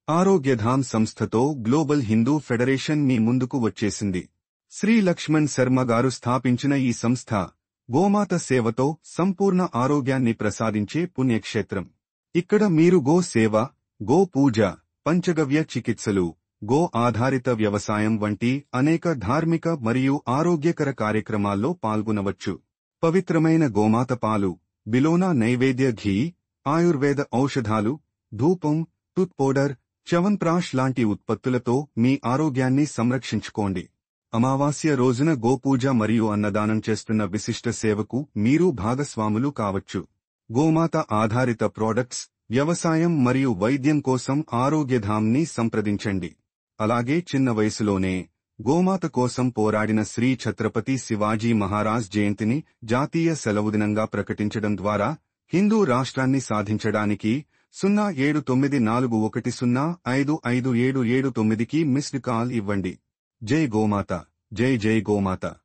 ఆరోగ్యధామ్ సంస్థతో global Hindu federation మీ ముందుకు వచ్చేసింది. శ్రీ లక్ష్మణ్ శర్మ గారు స్థాపించిన ఈ సంస్థ గోమాత సేవతో సంపూర్ణ ఆరోగ్యాన్ని ప్రసాదించే పుణ్యక్షేత్రం. ఇక్కడ మీరు గో సేవ, గో పూజ, పంచగవ్య చికిత్సలు, గో ఆధారిత వ్యవసాయం వంటి అనేక ధార్మిక మరియు ఆరోగ్యకర కార్యక్రమాల్లో పాల్గొనవచ్చు. పవిత్రమైన గోమాత పాలు, బిలోనా నైవేద్య ఘీ, ఆయుర్వేద ఔషధాలు, ధూపం, టూత్ పౌడర్, చ్యవన్ప్రాష్ లాంటి ఉత్పత్తులతో మీ ఆరోగ్యాన్ని సంరక్షించుకోండి. అమావాస్య రోజున గోపూజ మరియు అన్నదానం చేస్తున్న విశిష్ట సేవకు మీరు భాగస్వాములు కావచ్చు. గోమాత ఆధారిత ప్రోడక్ట్స్, వ్యవసాయం మరియు వైద్యం కోసం ఆరోగ్యధామ్ని సంప్రదించండి. అలాగే చిన్న వయసులోనే గోమాత కోసం పోరాడిన శ్రీ ఛత్రపతి శివాజీ మహారాజ్ జయంతిని జాతీయ సెలవుదినంగా ప్రకటించడం ద్వారా హిందూ రాష్ట్రాన్ని సాధించడానికి 079410557779కి మిస్డ్ కాల్ ఇవ్వండి. జై గోమాత, జై జై గోమాత.